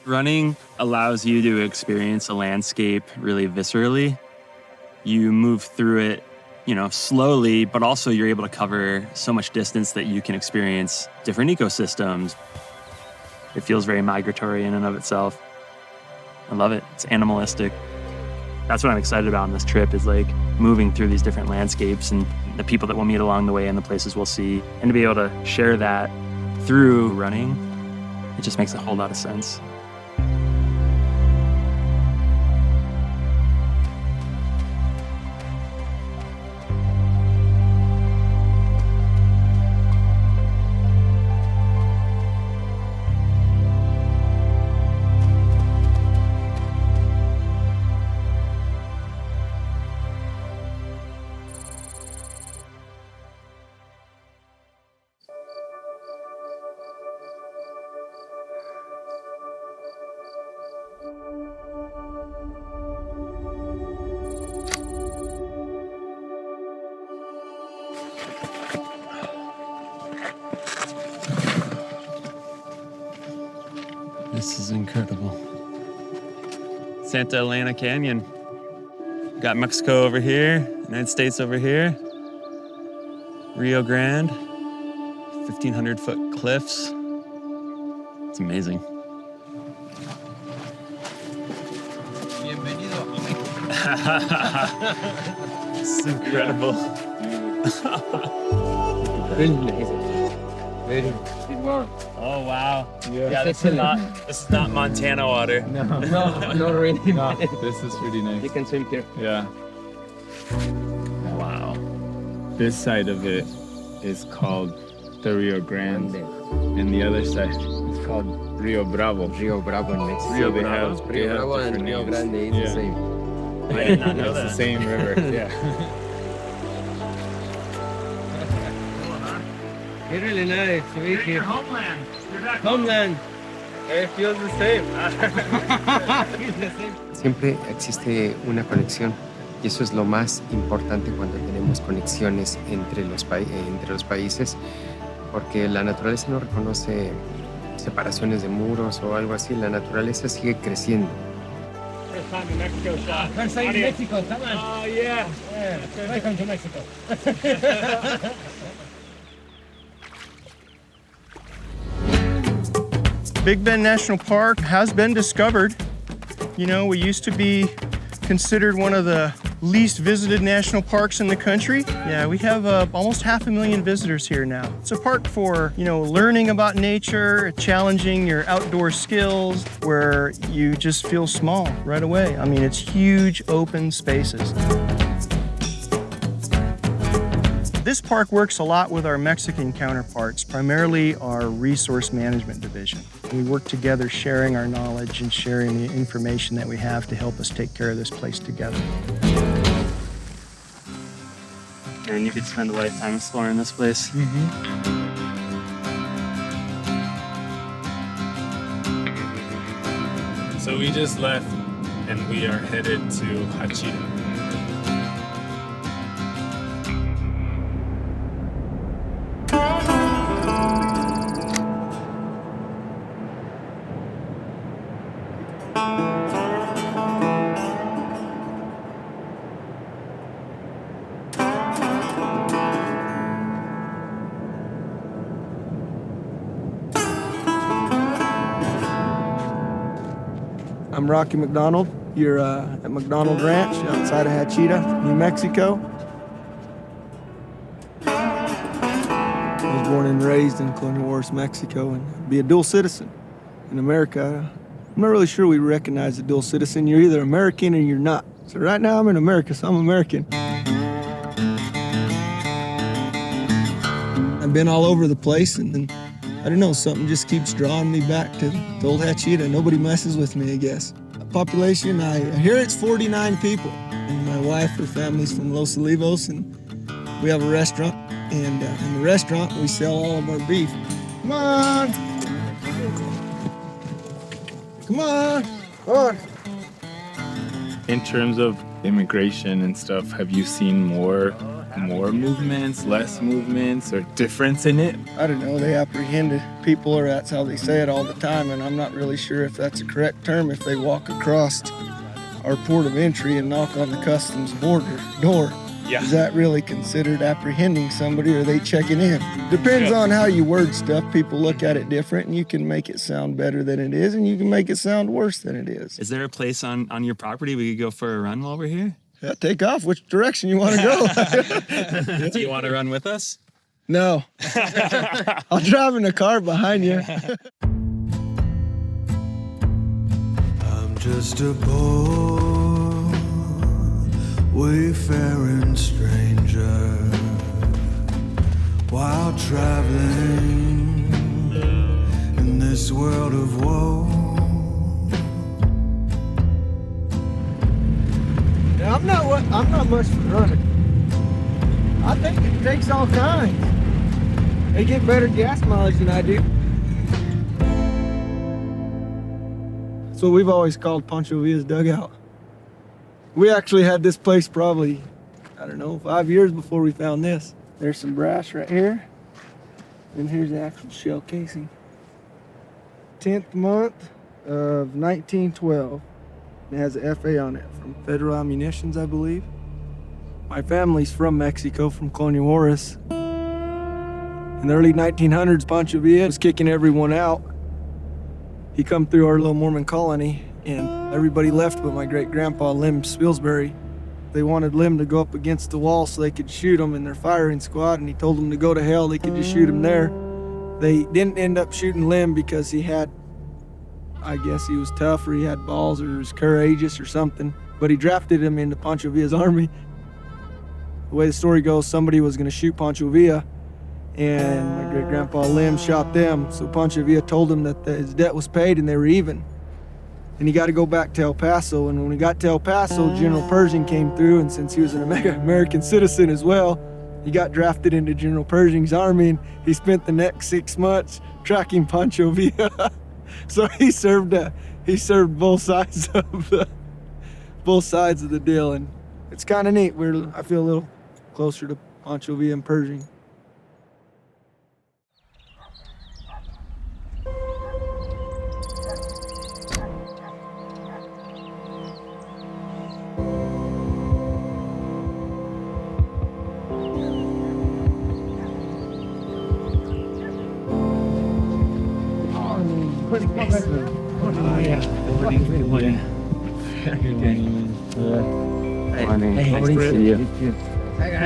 Running allows you to experience a landscape really viscerally. You move through it, slowly, but also you're able to cover so much distance that you can experience different ecosystems. It feels very migratory in and of itself. I love it. It's animalistic. That's what I'm excited about on this trip is like moving through these different landscapes and the people that we'll meet along the way and the places we'll see. And to be able to share that through running, it just makes a whole lot of sense. This is incredible. Santa Elena Canyon. Got Mexico over here, United States over here. Rio Grande, 1,500-foot cliffs. It's amazing. Bienvenido a Mexico. It's incredible. Very nice. Very warm. Oh, wow. Yeah, this is not Montana water. No, not really. No, this is really nice. You can swim here. Yeah. Wow. This side of it is called the Rio Grande, and the other side is called Rio Bravo. Rio Bravo in Mexico. So they have Rio Bravo and different Rio names. Grande is the same. I did not know It's that. the same river. Yeah. It's really nice to be here. Homeland. You're back Homeland. It feels the same. Siempre existe una conexión y eso es lo más importante cuando tenemos conexiones entre los países, porque la naturaleza no reconoce separaciones de muros o algo así, la naturaleza sigue creciendo. First time in Mexico, Sean. First time in Mexico, come on. Oh, yeah. Welcome to Mexico. Big Bend National Park has been discovered. You know, we used to be considered one of the least visited national parks in the country. Yeah, we have almost 500,000 visitors here now. It's a park for, learning about nature, challenging your outdoor skills, where you just feel small right away. I mean, it's huge open spaces. This park works a lot with our Mexican counterparts, primarily our resource management division. We work together sharing our knowledge and sharing the information that we have to help us take care of this place together. And you could spend a lifetime exploring this place. So we just left, and we are headed to Hachira. I'm Rocky Mcdonald. You're at Mcdonald Ranch outside of Hachira, New Mexico. I was born and raised in Colonial Wars, Mexico, and be a dual citizen. In America, I'm not really sure we recognize a dual citizen. You're either American or you're not. So right now I'm in America, so I'm American. I've been all over the place, and I don't know, something just keeps drawing me back to old Hachira. Nobody messes with me, I guess. Population, I hear it's 49 people. And my wife, her family's from Los Olivos, and we have a restaurant. And in the restaurant, we sell all of our beef. Come on! Come on! Come on! In terms of immigration and stuff, have you seen more more movements, less movements, or difference in it? I don't know, they apprehend people, or that's how they say it all the time, and I'm not really sure if that's a correct term. If they walk across our port of entry and knock on the customs border door, is that really considered apprehending somebody, or are they checking in? Depends on how you word stuff. People look at it different, and you can make it sound better than it is, and you can make it sound worse than it is. Is there a place on your property we could go for a run while we're here? Yeah, take off. Which direction you want to go? Do you want to run with us? No. I'll drive in the car behind you. I'm just a poor, wayfaring stranger while traveling in this world of woe. Yeah, I'm not much for running. I think it takes all kinds. They get better gas mileage than I do. That's what we've always called Pancho Villa's dugout. We actually had this place probably, 5 years before we found this. There's some brass right here, and here's the actual shell casing. 10th month of 1912. It has an FA on it from Federal Ammunitions, I believe. My family's from Mexico, from Colonial Juarez. In the early 1900s, Pancho Villa was kicking everyone out. He come through our little Mormon colony, and everybody left but my great-grandpa, Lem Spilsbury. They wanted Lem to go up against the wall so they could shoot him in their firing squad, and he told them to go to hell, they could just shoot him there. They didn't end up shooting Lem because he had, I guess he was tough, or he had balls, or he was courageous or something, but he drafted him into Pancho Villa's army. The way the story goes, somebody was going to shoot Pancho Villa, and my great-grandpa Lem shot them, so Pancho Villa told him that his debt was paid and they were even. And he got to go back to El Paso, and when we got to El Paso, General Pershing came through, and since he was an American citizen as well, he got drafted into General Pershing's army, and he spent the next 6 months tracking Pancho Villa. So he served both sides of the deal, and it's kind of neat. I feel a little closer to Pancho Villa and Pershing.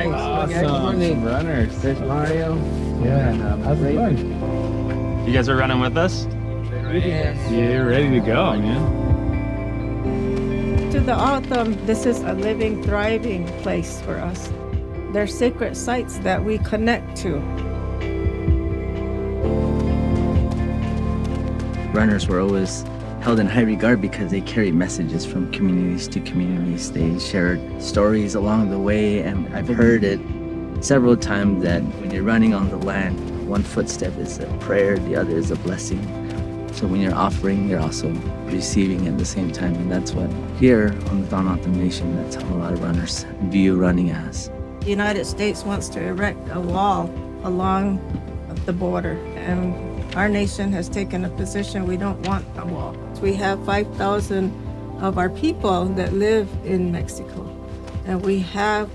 Awesome runners. There's Mario. Yeah, how's it going? You guys are running with us? Yeah, ready to go, man. To the O'odham, this is a living, thriving place for us. They're sacred sites that we connect to. Runners were always held in high regard because they carried messages from communities to communities. They shared stories along the way, and I've heard it several times that when you're running on the land, one footstep is a prayer, the other is a blessing. So when you're offering, you're also receiving at the same time, and that's what here on the Tohono O'odham Nation, that's how a lot of runners view running as. The United States wants to erect a wall along the border, and our nation has taken a position we don't want a wall. We have 5,000 of our people that live in Mexico, and we have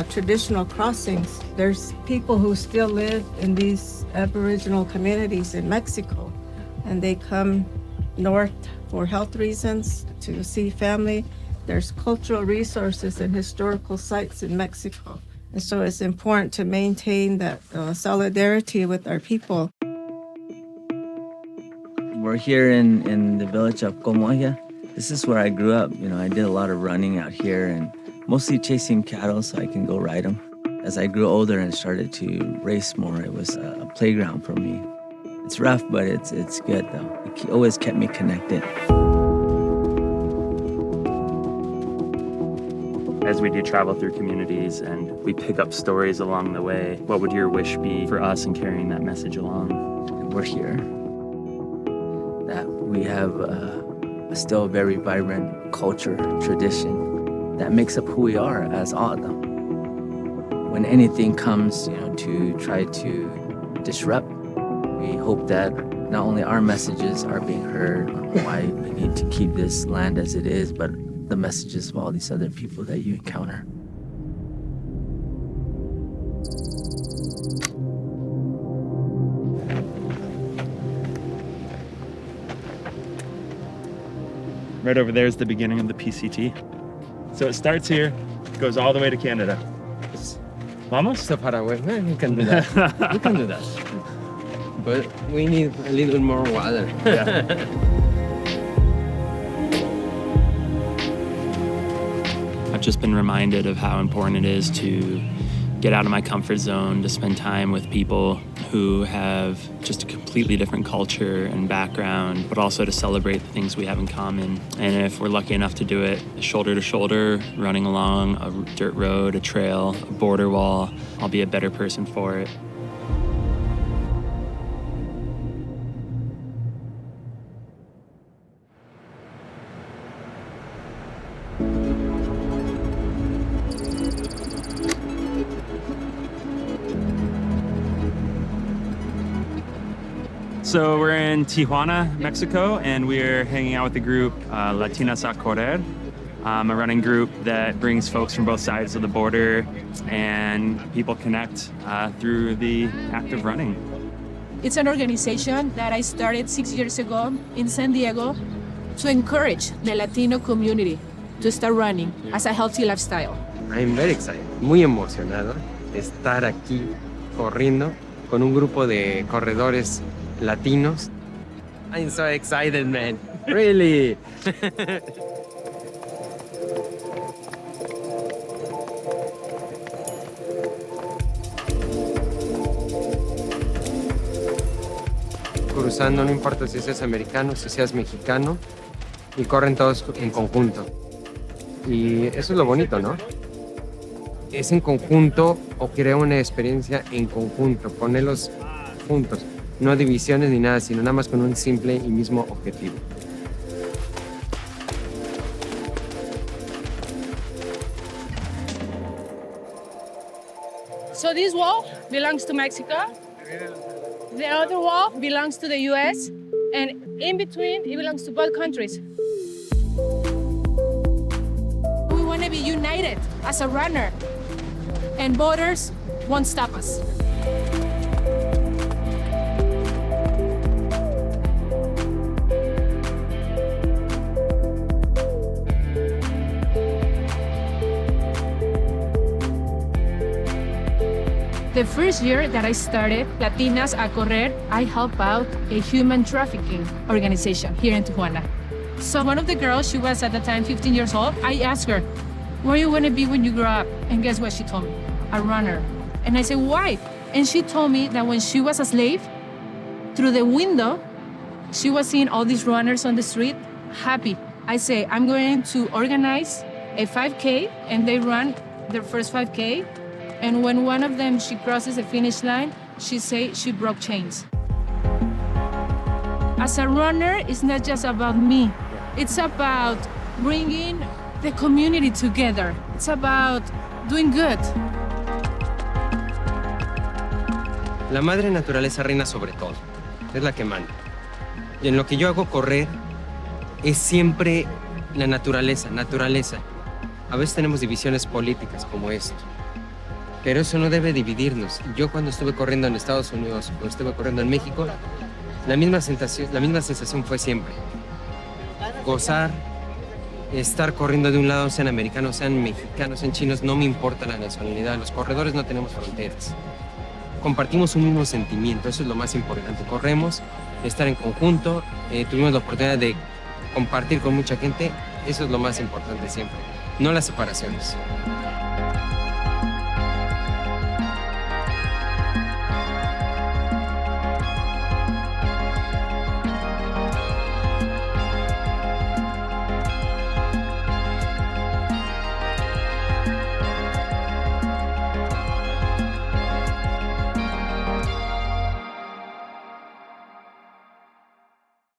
traditional crossings. There's people who still live in these Aboriginal communities in Mexico, and they come north for health reasons, to see family. There's cultural resources and historical sites in Mexico, and so it's important to maintain that solidarity with our people. We're here in the village of Comoya. This is where I grew up. I did a lot of running out here and mostly chasing cattle so I can go ride them. As I grew older and started to race more, it was a playground for me. It's rough, but it's good though. It always kept me connected. As we do travel through communities and we pick up stories along the way, what would your wish be for us in carrying that message along? We're here. That we have still a very vibrant culture, tradition that makes up who we are as O'odham. when anything comes, to try to disrupt, we hope that not only our messages are being heard on why we need to keep this land as it is, but the messages of all these other people that you encounter. Right over there is the beginning of the PCT. So it starts here, goes all the way to Canada. Vamos? So far away. We can do that. We can do that. But we need a little more water. Yeah. I've just been reminded of how important it is to get out of my comfort zone, to spend time with people who have just a completely different culture and background, but also to celebrate the things we have in common. And if we're lucky enough to do it shoulder to shoulder, running along a dirt road, a trail, a border wall, I'll be a better person for it. So we're in Tijuana, Mexico, and we're hanging out with the group Latinas a Correr, a running group that brings folks from both sides of the border, and people connect through the act of running. It's an organization that I started 6 years ago in San Diego to encourage the Latino community to start running as a healthy lifestyle. I'm very excited, muy emocionado de estar aquí corriendo con un grupo de corredores latinos. I'm so excited, man. Really. Cruzando, no importa si seas americano, si seas mexicano, y corren todos en conjunto. Y eso es lo bonito, ¿no? Es en conjunto o crea una experiencia en conjunto, ponerlos juntos. No divisiones ni nada, sino nada más con un simple y mismo objetivo. So this wall belongs to Mexico. The other wall belongs to the US. And in between, it belongs to both countries. We want to be united as a runner. And borders won't stop us. The first year that I started Latinas a Correr, I helped out a human trafficking organization here in Tijuana. So one of the girls, she was at the time 15 years old, I asked her, what do you want to be when you grow up? And guess what she told me? A runner. And I said, why? And she told me that when she was a slave, through the window, she was seeing all these runners on the street, happy. I say, I'm going to organize a 5K, and they run their first 5K. And when one of them, she crosses the finish line, she say she broke chains. As a runner, it's not just about me. It's about bringing the community together. It's about doing good. La madre naturaleza reina sobre todo. Es la que manda. Y en lo que yo hago correr es siempre la naturaleza. A veces tenemos divisiones políticas como esto. Pero eso no debe dividirnos. Yo cuando estuve corriendo en Estados Unidos, cuando estuve corriendo en México, la misma sensación fue siempre. Gozar, estar corriendo de un lado, sean americanos, sean mexicanos, sean chinos, no me importa la nacionalidad. Los corredores no tenemos fronteras. Compartimos un mismo sentimiento, eso es lo más importante. Corremos, estar en conjunto, tuvimos la oportunidad de compartir con mucha gente, eso es lo más importante siempre, no las separaciones.